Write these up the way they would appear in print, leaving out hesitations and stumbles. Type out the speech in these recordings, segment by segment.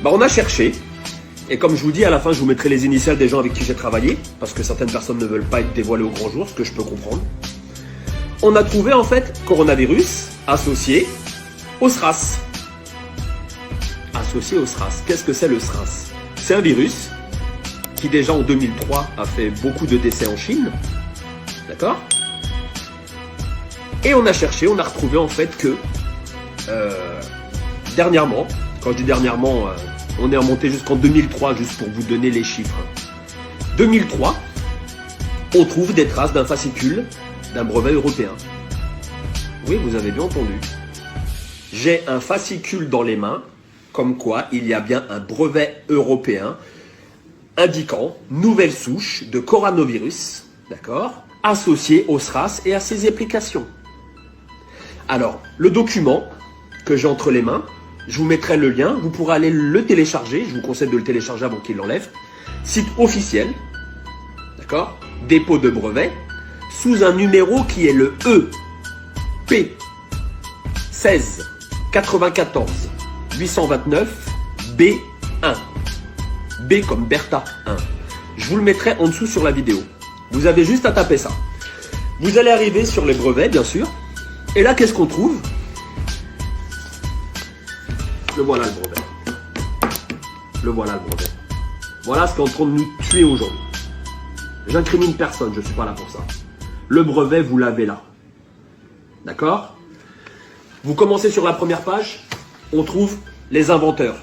On a cherché. Et comme je vous dis, à la fin, je vous mettrai les initiales des gens avec qui j'ai travaillé, parce que certaines personnes ne veulent pas être dévoilées au grand jour, ce que je peux comprendre. On a trouvé en fait coronavirus associé au SRAS. Associé au SRAS. Qu'est-ce que c'est le SRAS? C'est un virus qui déjà en 2003 a fait beaucoup de décès en Chine. D'accord? Et on a cherché, on a retrouvé en fait que dernièrement, quand je dis dernièrement, on est remonté jusqu'en 2003, juste pour vous donner les chiffres. 2003, on trouve des traces d'un fascicule d'un brevet européen. Oui, vous avez bien entendu. J'ai un fascicule dans les mains, comme quoi il y a bien un brevet européen indiquant nouvelle souche de coronavirus, d'accord, associé au SRAS et à ses applications. Alors, le document que j'ai entre les mains, je vous mettrai le lien, vous pourrez aller le télécharger, je vous conseille de le télécharger avant qu'il l'enlève. Site officiel, d'accord, dépôt de brevet, sous un numéro qui est le EP 16 94 829 B1. B comme Bertha 1. Je vous le mettrai en dessous sur la vidéo. Vous avez juste à taper ça. Vous allez arriver sur les brevets, bien sûr. Et là, qu'est-ce qu'on trouve? Le voilà le brevet. Le voilà le brevet. Voilà ce qui est en train de nous tuer aujourd'hui. J'incrimine personne, je ne suis pas là pour ça. Le brevet, vous l'avez là. D'accord? Vous commencez sur la première page, on trouve les inventeurs.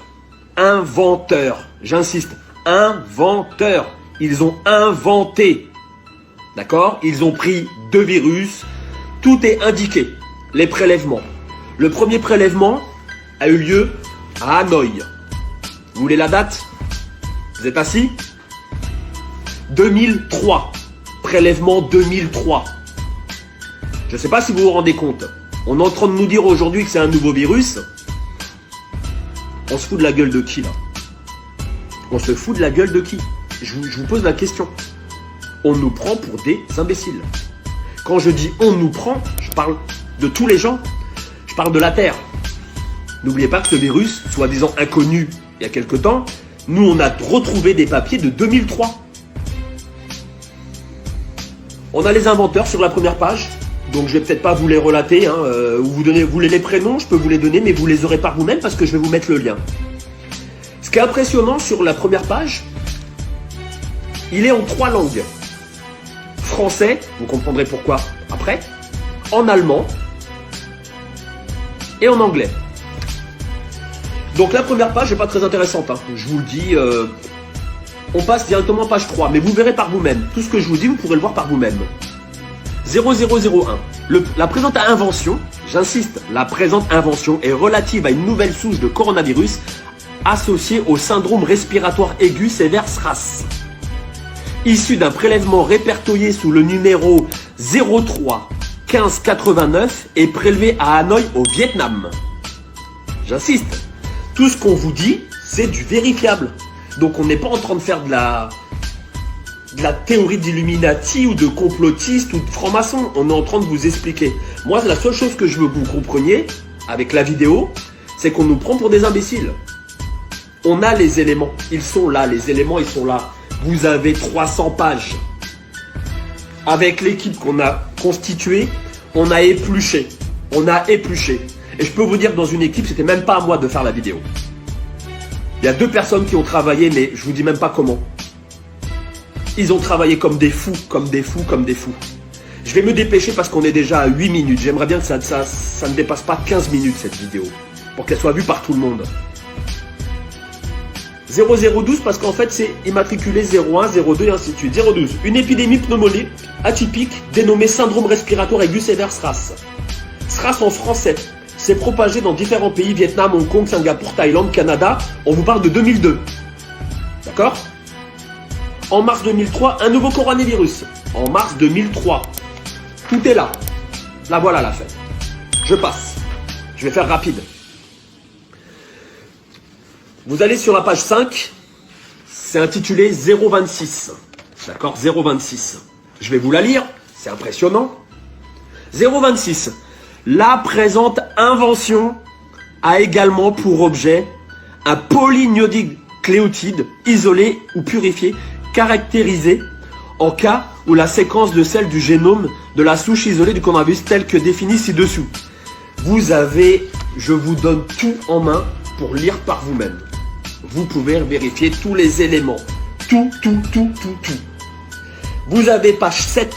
Inventeurs, j'insiste, inventeurs. Ils ont inventé. D'accord? Ils ont pris 2 virus. Tout est indiqué. Les prélèvements. Le premier prélèvement a eu lieu à Hanoï. Vous voulez la date? Vous êtes assis? 2003. Prélèvement 2003. Je ne sais pas si vous vous rendez compte. On est en train de nous dire aujourd'hui que c'est un nouveau virus. On se fout de la gueule de qui là? On se fout de la gueule de qui? Je vous pose la question. On nous prend pour des imbéciles. Quand je dis on nous prend, je parle de tous les gens. Je parle de la Terre. N'oubliez pas que ce virus, soi-disant inconnu il y a quelque temps, nous on a retrouvé des papiers de 2003. On a les inventeurs sur la première page. Donc je vais peut-être pas vous les relater, hein, vous voulez les prénoms, je peux vous les donner, mais vous les aurez par vous-même parce que je vais vous mettre le lien. Ce qui est impressionnant sur la première page, il est en 3 langues. Français, vous comprendrez pourquoi après, en allemand et en anglais. Donc la première page n'est pas très intéressante, hein. Je vous le dis, on passe directement à page 3, mais vous verrez par vous-même. Tout ce que je vous dis, vous pourrez le voir par vous-même. 0001. La présente invention, j'insiste, la présente invention est relative à une nouvelle souche de coronavirus associée au syndrome respiratoire aigu sévère SRAS. Issue d'un prélèvement répertorié sous le numéro 03 15 89 et prélevé à Hanoï au Vietnam. J'insiste, tout ce qu'on vous dit, c'est du vérifiable. Donc on n'est pas en train de faire de la théorie d'Illuminati ou de complotiste ou de franc-maçon. On est en train de vous expliquer. Moi, la seule chose que je veux que vous compreniez avec la vidéo, c'est qu'on nous prend pour des imbéciles. On a les éléments. Ils sont là. Les éléments, ils sont là. Vous avez 300 pages. Avec l'équipe qu'on a constituée, on a épluché. On a épluché. Et je peux vous dire que dans une équipe, c'était même pas à moi de faire la vidéo. Il y a 2 personnes qui ont travaillé, mais je vous dis même pas comment. Ils ont travaillé comme des fous, comme des fous, comme des fous. Je vais me dépêcher parce qu'on est déjà à 8 minutes. J'aimerais bien que ça ne dépasse pas 15 minutes cette vidéo. Pour qu'elle soit vue par tout le monde. 0012 parce qu'en fait c'est immatriculé 01, 02 et ainsi de suite. 012. Une épidémie pneumonique atypique dénommée syndrome respiratoire aigu sévère SRAS. SRAS en français. C'est propagé dans différents pays, Vietnam, Hong Kong, Singapour, Thaïlande, Canada. On vous parle de 2002. D'accord ? En mars 2003, un nouveau coronavirus. En mars 2003. Tout est là. La voilà la fête. Je passe. Je vais faire rapide. Vous allez sur la page 5. C'est intitulé 026. D'accord ? 026. Je vais vous la lire. C'est impressionnant. 026. La présente invention a également pour objet un polyniodicléotide isolé ou purifié, caractérisé en cas où la séquence de celle du génome de la souche isolée du coronavirus telle que définie ci-dessous. Vous avez, je vous donne tout en main pour lire par vous-même. Vous pouvez vérifier tous les éléments. Tout. Vous avez page 7.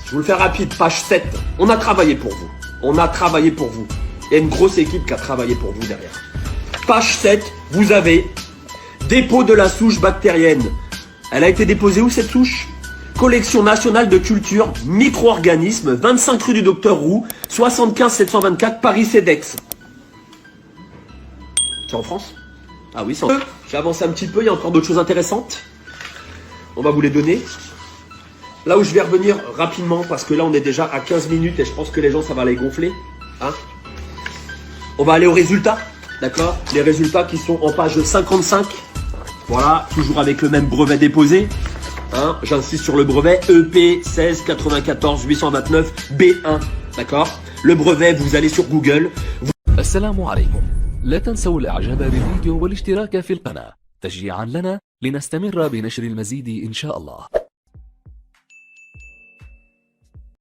Je vous le fais rapide, page 7. On a travaillé pour vous. On a travaillé pour vous. Il y a une grosse équipe qui a travaillé pour vous derrière. Page 7, vous avez dépôt de la souche bactérienne. Elle a été déposée où cette souche? Collection nationale de culture, micro-organismes, 25 rue du Docteur Roux, 75 724 Paris-Cedex. C'est en France? Ah oui, c'est en France. J'avance un petit peu, il y a encore d'autres choses intéressantes. On va vous les donner. Là où je vais revenir rapidement, parce que là on est déjà à 15 minutes et je pense que les gens ça va les gonfler. Hein, on va aller aux résultats, d'accord? Les résultats qui sont en page 55. Voilà, toujours avec le même brevet déposé. Hein, j'insiste sur le brevet EP 16 94 829 B1. D'accord? Le brevet, vous allez sur Google. السلام عليكم. لا تنسوا الاعجاب بالفيديو والاشتراك في القناة تشجيعا لنا لنستمر بنشر المزيد إن شاء الله.